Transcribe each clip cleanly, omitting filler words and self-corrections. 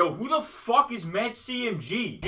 Yo, who the fuck is MattCMG?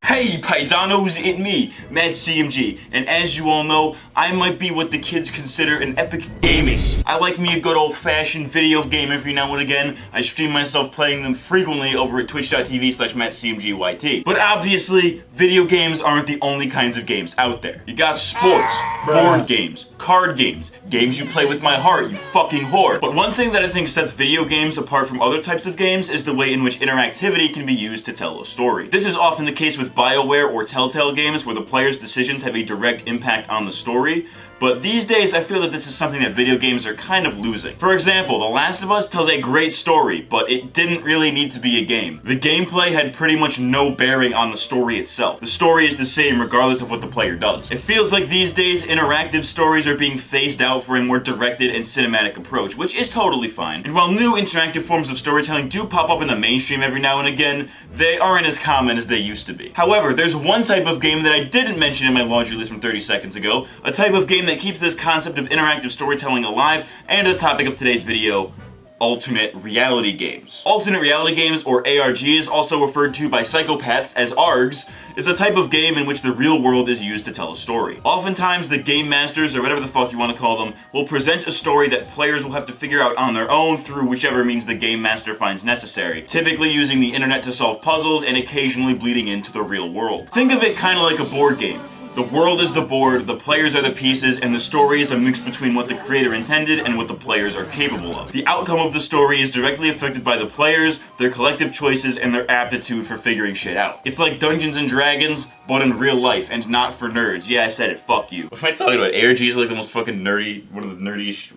Hey paisanos, it's me, MattCMG, and as you all know, I might be what the kids consider an epic gamist. I like me a good old-fashioned video game every now and again. I stream myself playing them frequently over at twitch.tv/MattCMGYT. But obviously, video games aren't the only kinds of games out there. You got sports, board games, card games, games you play with my heart, you fucking whore. But one thing that I think sets video games apart from other types of games is the way in which interactivity can be used to tell a story. This is often the case with BioWare or Telltale games where the player's decisions have a direct impact on the story, but these days I feel that this is something that video games are kind of losing. For example, The Last of Us tells a great story, but it didn't really need to be a game. The gameplay had pretty much no bearing on the story itself. The story is the same regardless of what the player does. It feels like these days interactive stories are being phased out for a more directed and cinematic approach, which is totally fine. And while new interactive forms of storytelling do pop up in the mainstream every now and again, they aren't as common as they used to be. However, there's one type of game that I didn't mention in my laundry list from 30 seconds ago, a type of game that keeps this concept of interactive storytelling alive, and the topic of today's video, alternate reality games. Alternate reality games, or ARGs, also referred to by psychopaths as ARGs, is a type of game in which the real world is used to tell a story. Oftentimes, the game masters, or whatever the fuck you want to call them, will present a story that players will have to figure out on their own through whichever means the game master finds necessary, typically using the internet to solve puzzles and occasionally bleeding into the real world. Think of it kinda like a board game. The world is the board, the players are the pieces, and the story is a mix between what the creator intended and what the players are capable of. The outcome of the story is directly affected by the players, their collective choices, and their aptitude for figuring shit out. It's like Dungeons and Dragons, but in real life, and not for nerds. Yeah, I said it, fuck you. What am I talking about? ARGs are like the most fucking nerdy,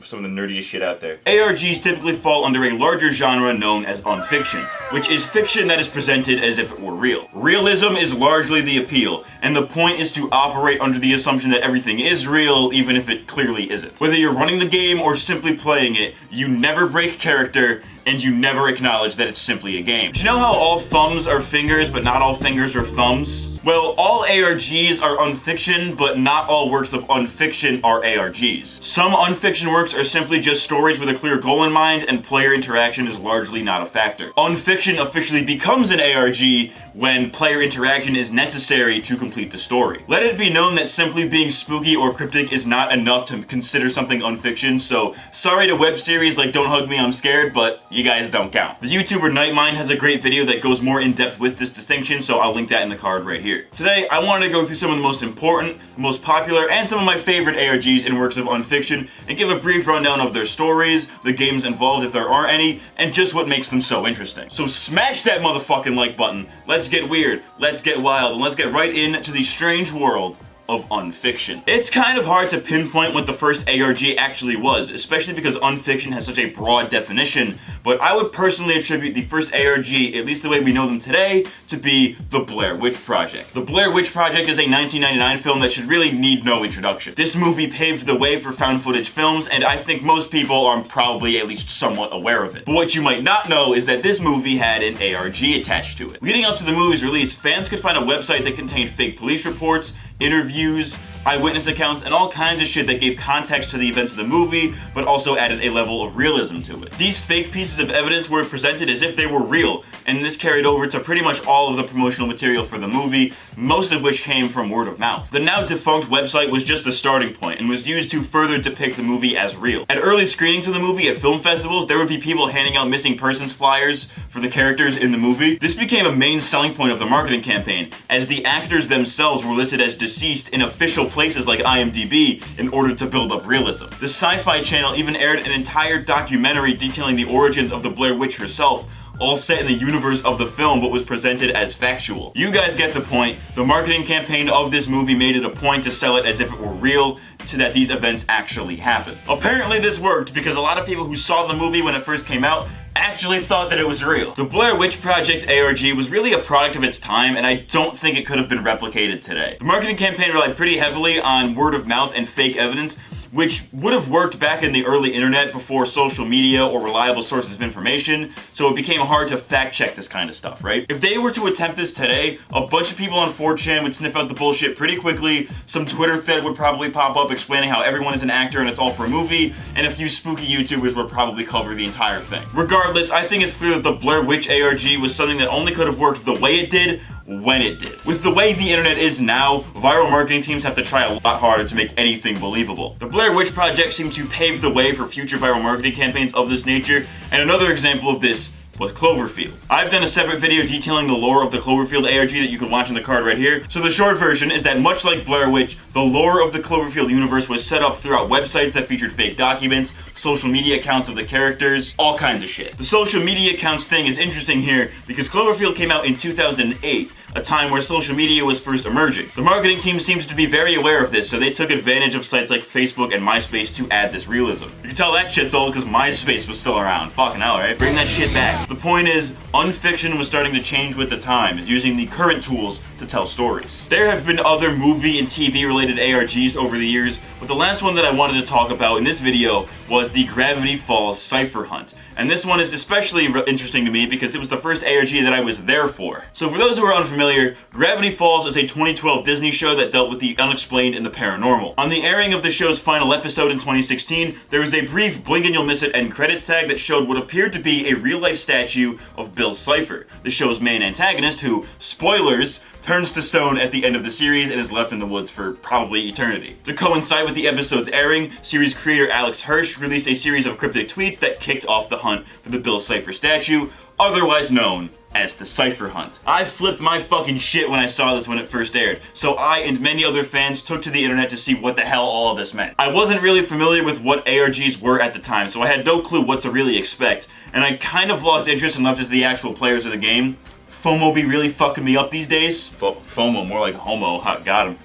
some of the nerdiest shit out there. ARGs typically fall under a larger genre known as unfiction, which is fiction that is presented as if it were real. Realism is largely the appeal, and the point is to operate under the assumption that everything is real, even if it clearly isn't. Whether you're running the game or simply playing it, you never break character, and you never acknowledge that it's simply a game. Do you know how all thumbs are fingers, but not all fingers are thumbs? Well, all ARGs are unfiction, but not all works of unfiction are ARGs. Some unfiction works are simply just stories with a clear goal in mind, and player interaction is largely not a factor. Unfiction officially becomes an ARG when player interaction is necessary to complete the story. Let it be known that simply being spooky or cryptic is not enough to consider something unfiction, so sorry to web series like Don't Hug Me, I'm Scared, but you guys don't count. The YouTuber Nightmind has a great video that goes more in depth with this distinction, so I'll link that in the card right here. Today, I wanted to go through some of the most important, the most popular, and some of my favorite ARGs in works of unfiction, and give a brief rundown of their stories, the games involved if there are any, and just what makes them so interesting. So smash that motherfucking like button, let's get weird, let's get wild, and let's get right into the strange world of unfiction. It's kind of hard to pinpoint what the first ARG actually was, especially because unfiction has such a broad definition, but I would personally attribute the first ARG, at least the way we know them today, to be the Blair Witch Project. The Blair Witch Project is a 1999 film that should really need no introduction. This movie paved the way for found footage films, and I think most people are probably at least somewhat aware of it. But what you might not know is that this movie had an ARG attached to it. Leading up to the movie's release, fans could find a website that contained fake police reports, interviews, eyewitness accounts, and all kinds of shit that gave context to the events of the movie, but also added a level of realism to it. These fake pieces of evidence were presented as if they were real, and this carried over to pretty much all of the promotional material for the movie, most of which came from word of mouth. The now defunct website was just the starting point, and was used to further depict the movie as real. At early screenings of the movie at film festivals, there would be people handing out missing persons flyers for the characters in the movie. This became a main selling point of the marketing campaign, as the actors themselves were listed as deceased in official places like IMDb in order to build up realism. The Sci-Fi Channel even aired an entire documentary detailing the origins of the Blair Witch herself, all set in the universe of the film but was presented as factual. You guys get the point. The marketing campaign of this movie made it a point to sell it as if it were real, to that these events actually happened. Apparently this worked because a lot of people who saw the movie when it first came out actually thought that it was real. The Blair Witch Project ARG was really a product of its time, and I don't think it could have been replicated today. The marketing campaign relied pretty heavily on word of mouth and fake evidence, which would have worked back in the early internet before social media or reliable sources of information, so it became hard to fact check this kind of stuff, right? If they were to attempt this today, a bunch of people on 4chan would sniff out the bullshit pretty quickly, some Twitter thread would probably pop up explaining how everyone is an actor and it's all for a movie, and a few spooky YouTubers would probably cover the entire thing. Regardless, I think it's clear that the Blair Witch ARG was something that only could have worked the way it did, when it did. With the way the internet is now, viral marketing teams have to try a lot harder to make anything believable. The Blair Witch Project seemed to pave the way for future viral marketing campaigns of this nature, and another example of this was Cloverfield. I've done a separate video detailing the lore of the Cloverfield ARG that you can watch in the card right here. So the short version is that much like Blair Witch, the lore of the Cloverfield universe was set up throughout websites that featured fake documents, social media accounts of the characters, all kinds of shit. The social media accounts thing is interesting here because Cloverfield came out in 2008, a time where social media was first emerging. The marketing team seems to be very aware of this, so they took advantage of sites like Facebook and MySpace to add this realism. You can tell that shit's old because MySpace was still around. Fucking hell, right? Bring that shit back. The point is, Unfiction was starting to change with the times, using the current tools to tell stories. There have been other movie and TV related ARGs over the years, but the last one that I wanted to talk about in this video was the Gravity Falls Cipher Hunt. And this one is especially interesting to me because it was the first ARG that I was there for. So for those who are unfamiliar, Gravity Falls is a 2012 Disney show that dealt with the unexplained and the paranormal. On the airing of the show's final episode in 2016, there was a brief blink and you'll miss it end credits tag that showed what appeared to be a real-life statue of Bill Cipher, the show's main antagonist who, spoilers, turns to stone at the end of the series and is left in the woods for probably eternity. To coincide with the episode's airing, series creator Alex Hirsch released a series of cryptic tweets that kicked off the hunt for the Bill Cipher statue, otherwise known as the Cipher Hunt. I flipped my fucking shit when I saw this when it first aired, so I and many other fans took to the internet to see what the hell all of this meant. I wasn't really familiar with what ARGs were at the time, so I had no clue what to really expect, and I kind of lost interest and left it to the actual players of the game. FOMO be really fucking me up these days. FOMO, more like homo. Got him.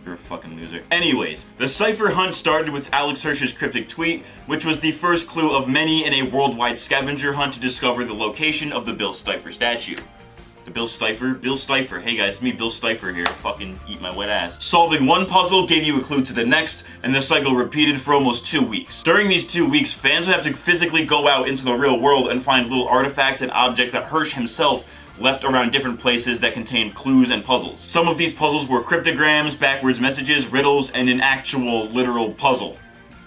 You're a fucking loser. Anyways, the Cipher Hunt started with Alex Hirsch's cryptic tweet, which was the first clue of many in a worldwide scavenger hunt to discover the location of the Bill Cipher statue. The Bill Cipher. Hey guys, me, Bill Cipher here. Fucking eat my wet ass. Solving one puzzle gave you a clue to the next, and the cycle repeated for almost 2 weeks. During these 2 weeks, fans would have to physically go out into the real world and find little artifacts and objects that Hirsch himself left around different places that contained clues and puzzles. Some of these puzzles were cryptograms, backwards messages, riddles, and an actual literal puzzle.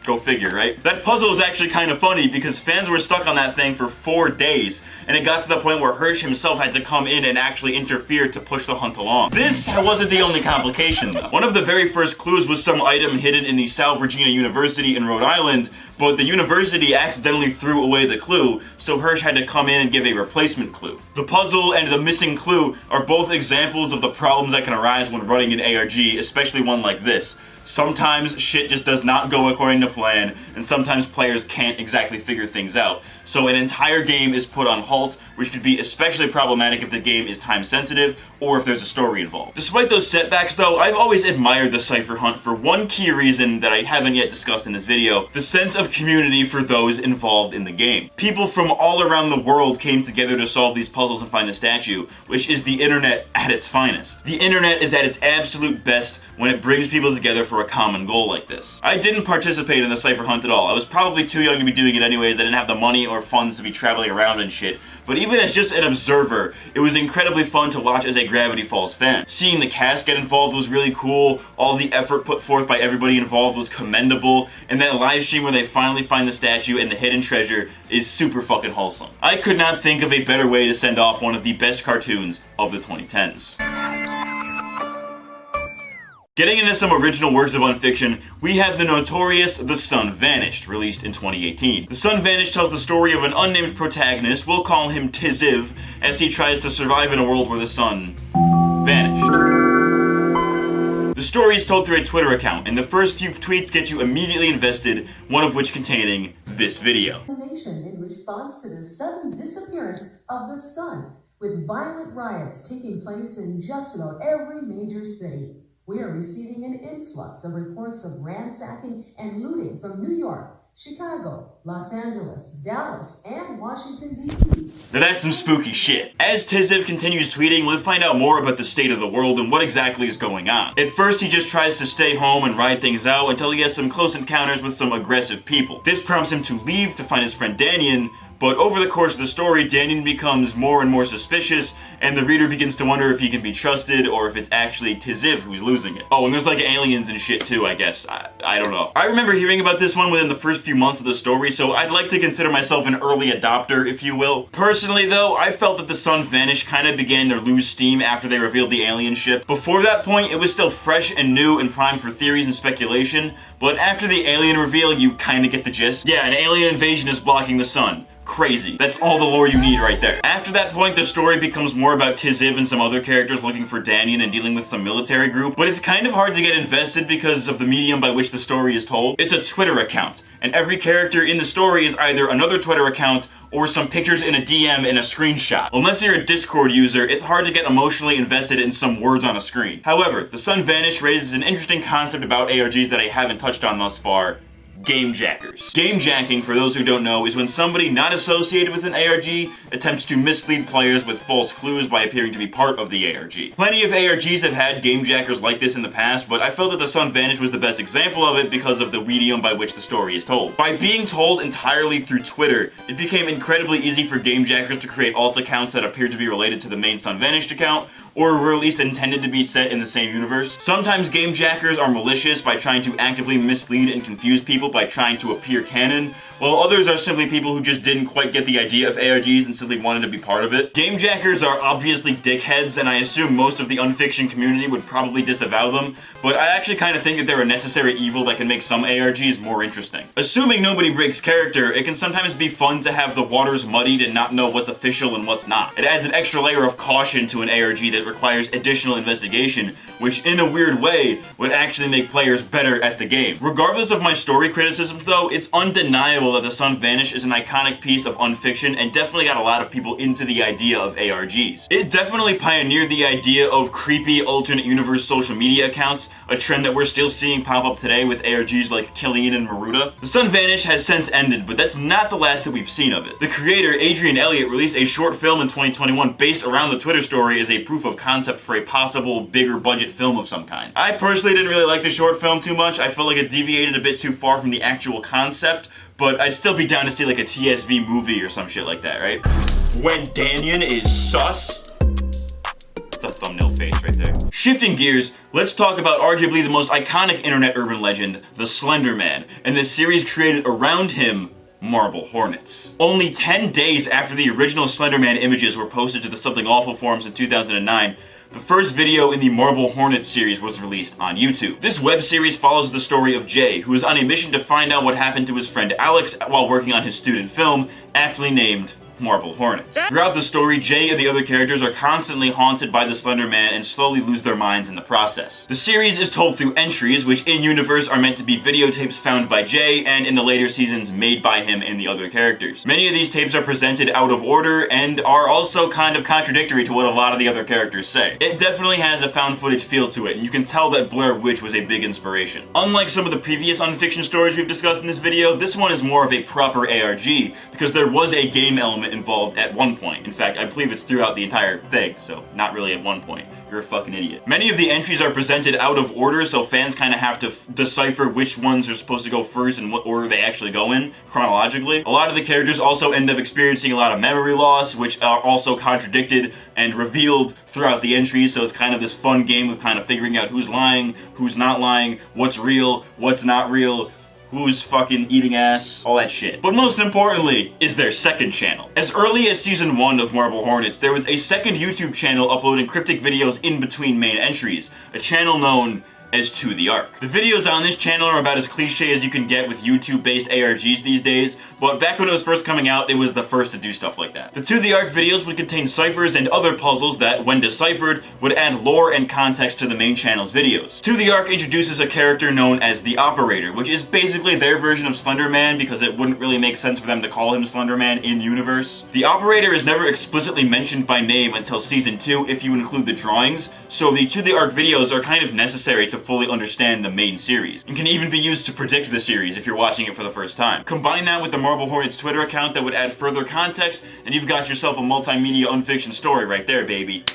Go figure, right? That puzzle is actually kind of funny because fans were stuck on that thing for 4 days, and it got to the point where Hirsch himself had to come in and actually interfere to push the hunt along. This wasn't the only complication though. One of the very first clues was some item hidden in the South Virginia University in Rhode Island, but the university accidentally threw away the clue, so Hirsch had to come in and give a replacement clue. The puzzle and the missing clue are both examples of the problems that can arise when running an ARG, especially one like this. Sometimes shit just does not go according to plan, and sometimes players can't exactly figure things out. So an entire game is put on halt, which could be especially problematic if the game is time sensitive or if there's a story involved. Despite those setbacks though, I've always admired the Cipher Hunt for one key reason that I haven't yet discussed in this video: the sense of community for those involved in the game. People from all around the world came together to solve these puzzles and find the statue, which is the internet at its finest. The internet is at its absolute best when it brings people together for a common goal like this. I didn't participate in the Cipher Hunt at all. I was probably too young to be doing it anyways. I didn't have the money or funds to be traveling around and shit. But even as just an observer, it was incredibly fun to watch as a Gravity Falls fan. Seeing the cast get involved was really cool, all the effort put forth by everybody involved was commendable, and that live stream where they finally find the statue and the hidden treasure is super fucking wholesome. I could not think of a better way to send off one of the best cartoons of the 2010s. Getting into some original works of Unfiction, we have the notorious The Sun Vanished, released in 2018. The Sun Vanished tells the story of an unnamed protagonist, we'll call him Tiziv, as he tries to survive in a world where the sun vanished. The story is told through a Twitter account, and the first few tweets get you immediately invested, one of which containing this video. In response to the sudden disappearance of the sun, with violent riots taking place in just about every major city. We are receiving an influx of reports of ransacking and looting from New York, Chicago, Los Angeles, Dallas, and Washington, D.C. Now that's some spooky shit. As Tiziv continues tweeting, we'll find out more about the state of the world and what exactly is going on. At first, he just tries to stay home and ride things out until he has some close encounters with some aggressive people. This prompts him to leave to find his friend Danyan, but over the course of the story, Danyan becomes more and more suspicious, and the reader begins to wonder if he can be trusted or if it's actually Tiziv who's losing it. Oh, and there's like aliens and shit too, I guess. I don't know. I remember hearing about this one within the first few months of the story, so I'd like to consider myself an early adopter, if you will. Personally though, I felt that the Sun Vanish kind of began to lose steam after they revealed the alien ship. Before that point, it was still fresh and new and primed for theories and speculation, but after the alien reveal, you kind of get the gist. Yeah, an alien invasion is blocking the sun. Crazy. That's all the lore you need right there. After that point, the story becomes more about Tiziv and some other characters looking for Danyan and dealing with some military group, but it's kind of hard to get invested because of the medium by which the story is told. It's a Twitter account, and every character in the story is either another Twitter account or some pictures in a DM in a screenshot. Unless you're a Discord user, it's hard to get emotionally invested in some words on a screen. However, the Sun Vanish raises an interesting concept about ARGs that I haven't touched on thus far. Game jackers. Game jacking, for those who don't know, is when somebody not associated with an ARG attempts to mislead players with false clues by appearing to be part of the ARG. Plenty of ARGs have had game jackers like this in the past, but I felt that the Sun Vanish was the best example of it because of the medium by which the story is told. By being told entirely through Twitter, it became incredibly easy for game jackers to create alt accounts that appeared to be related to the main Sun Vanished account, or were at least intended to be set in the same universe. Sometimes game jackers are malicious by trying to actively mislead and confuse people by trying to appear canon, while others are simply people who just didn't quite get the idea of ARGs and simply wanted to be part of it. Game jackers are obviously dickheads, and I assume most of the unfiction community would probably disavow them, but I actually kind of think that they're a necessary evil that can make some ARGs more interesting. Assuming nobody breaks character, it can sometimes be fun to have the waters muddied and not know what's official and what's not. It adds an extra layer of caution to an ARG that requires additional investigation, which in a weird way would actually make players better at the game. Regardless of my story criticisms though, it's undeniable that the Sun Vanish is an iconic piece of unfiction and definitely got a lot of people into the idea of ARGs. It definitely pioneered the idea of creepy alternate universe social media accounts, a trend that we're still seeing pop up today with ARGs like Killian and Maruda. The Sun Vanish has since ended, but that's not the last that we've seen of it. The creator, Adrian Elliott, released a short film in 2021 based around the Twitter story as a proof of concept for a possible bigger budget film of some kind. I personally didn't really like the short film too much. I felt like it deviated a bit too far from the actual concept, but I'd still be down to see like a TSV movie or some shit like that, right? When Danyan is sus. It's a thumbnail face right there. Shifting gears, let's talk about arguably the most iconic internet urban legend, the Slender Man, and the series created around him, Marble Hornets. Only 10 days after the original Slender Man images were posted to the Something Awful forums in 2009, the first video in the Marble Hornets series was released on YouTube. This web series follows the story of Jay, who is on a mission to find out what happened to his friend Alex while working on his student film, aptly named Marble Hornets. Throughout the story, Jay and the other characters are constantly haunted by the Slender Man and slowly lose their minds in the process. The series is told through entries, which in-universe are meant to be videotapes found by Jay, and in the later seasons made by him and the other characters. Many of these tapes are presented out of order and are also kind of contradictory to what a lot of the other characters say. It definitely has a found footage feel to it, and you can tell that Blair Witch was a big inspiration. Unlike some of the previous unfiction stories we've discussed in this video, this one is more of a proper ARG, because there was a game element involved at one point. In fact, I believe it's throughout the entire thing, so not really at one point. You're a fucking idiot. Many of the entries are presented out of order, so fans kind of have to decipher which ones are supposed to go first and what order they actually go in, chronologically. A lot of the characters also end up experiencing a lot of memory loss, which are also contradicted and revealed throughout the entries, so it's kind of this fun game of kind of figuring out who's lying, who's not lying, what's real, what's not real, who's fucking eating ass, all that shit. But most importantly is their second channel. As early as season 1 of Marble Hornets, there was a second YouTube channel uploading cryptic videos in between main entries, a channel known as To The Arc. The videos on this channel are about as cliche as you can get with YouTube-based ARGs these days. but back when it was first coming out, it was the first to do stuff like that. The To the Arc videos would contain ciphers and other puzzles that, when deciphered, would add lore and context to the main channel's videos. To the Arc introduces a character known as the Operator, which is basically their version of Slender Man because it wouldn't really make sense for them to call him Slender Man in universe. The Operator is never explicitly mentioned by name until Season 2 if you include the drawings, so the To the Arc videos are kind of necessary to fully understand the main series, and can even be used to predict the series if you're watching it for the first time. Combine that with the Marble Hornets Twitter account that would add further context, and you've got yourself a multimedia unfiction story right there, baby.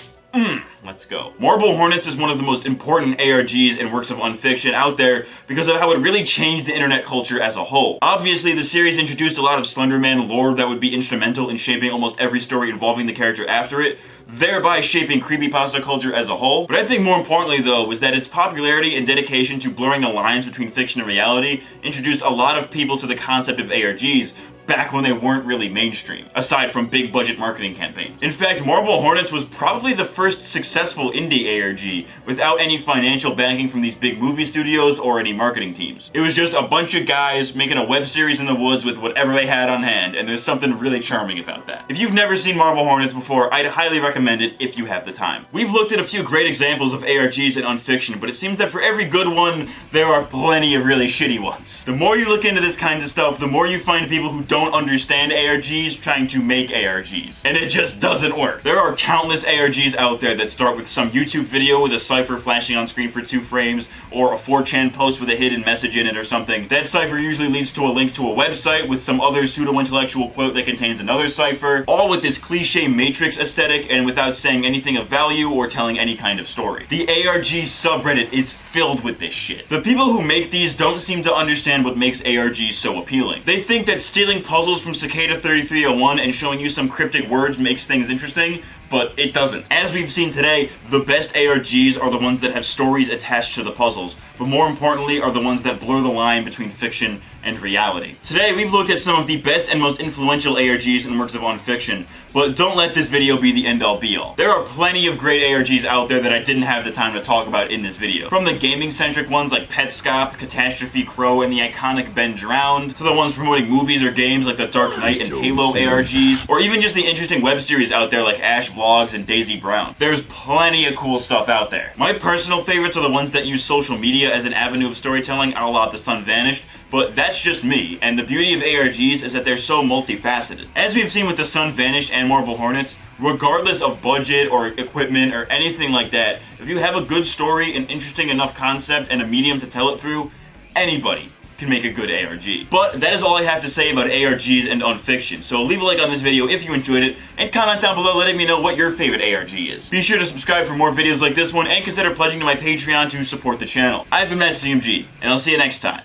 Let's go. Marble Hornets is one of the most important ARGs and works of unfiction out there because of how it really changed the internet culture as a whole. Obviously, the series introduced a lot of Slender Man lore that would be instrumental in shaping almost every story involving the character after it, thereby shaping creepypasta culture as a whole. But I think more importantly though was that its popularity and dedication to blurring the lines between fiction and reality introduced a lot of people to the concept of ARGs back when they weren't really mainstream, aside from big budget marketing campaigns. In fact, Marble Hornets was probably the first successful indie ARG without any financial backing from these big movie studios or any marketing teams. It was just a bunch of guys making a web series in the woods with whatever they had on hand, and there's something really charming about that. If you've never seen Marble Hornets before, I'd highly recommend it if you have the time. We've looked at a few great examples of ARGs and unfiction, but it seems that for every good one, there are plenty of really shitty ones. The more you look into this kind of stuff, the more you find people who don't understand ARGs trying to make ARGs. And it just doesn't work. There are countless ARGs out there that start with some YouTube video with a cipher flashing on screen for 2 frames, or a 4chan post with a hidden message in it or something. That cipher usually leads to a link to a website with some other pseudo-intellectual quote that contains another cipher, all with this cliche Matrix aesthetic and without saying anything of value or telling any kind of story. The ARG subreddit is filled with this shit. The people who make these don't seem to understand what makes ARGs so appealing. They think that stealing puzzles from Cicada 3301 and showing you some cryptic words makes things interesting, but it doesn't. As we've seen today, the best ARGs are the ones that have stories attached to the puzzles, but more importantly are the ones that blur the line between fiction and reality. Today we've looked at some of the best and most influential ARGs and works of unfiction, but don't let this video be the end-all be-all. There are plenty of great ARGs out there that I didn't have the time to talk about in this video. From the gaming-centric ones like Petscop, Catastrophe Crow, and the iconic Ben Drowned, to the ones promoting movies or games like the Dark Knight and Halo ARGs, or even just the interesting web series out there like Ash Vlogs and Daisy Brown. There's plenty of cool stuff out there. My personal favorites are the ones that use social media as an avenue of storytelling, a la The Sun Vanished, but that's just me, and the beauty of ARGs is that they're so multifaceted. As we've seen with The Sun Vanished and Marble Hornets, regardless of budget or equipment or anything like that, if you have a good story, an interesting enough concept, and a medium to tell it through, anybody can make a good ARG. But that is all I have to say about ARGs and unfiction, so leave a like on this video if you enjoyed it, and comment down below letting me know what your favorite ARG is. Be sure to subscribe for more videos like this one, and consider pledging to my Patreon to support the channel. I've been MattCMG, and I'll see you next time.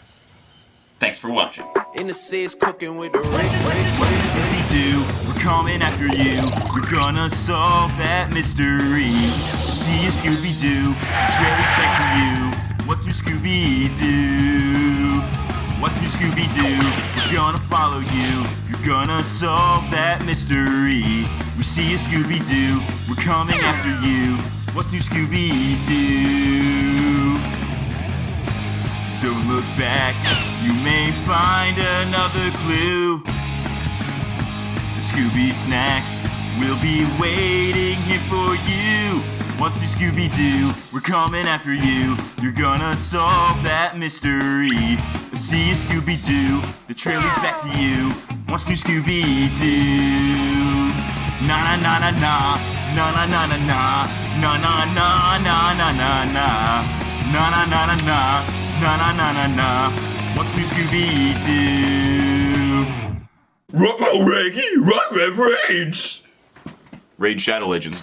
Thanks for watching. In the seas cooking with the Scooby-Doo, we're coming after you. We're gonna solve that mystery. See you, Scooby-Doo. The trail leads back to you. What's new, Scooby-Doo? What's new, Scooby-Doo? We're gonna follow you. You're gonna solve that mystery. We see you, Scooby-Doo. We're coming after you. What's new, Scooby-Doo? Don't look back, you may find another clue. The Scooby snacks will be waiting here for you. What's new, Scooby-Doo? We're coming after you. You're gonna solve that mystery. See you, Scooby-Doo. The trail leads back to you. What's new, Scooby-Doo? Na na na na na, na na na na na, na na na na na na na, na na na na na. Na na na na na. What's new, Scooby-Doo? Rock my reggae, rock my rage. Raid Shadow Legends.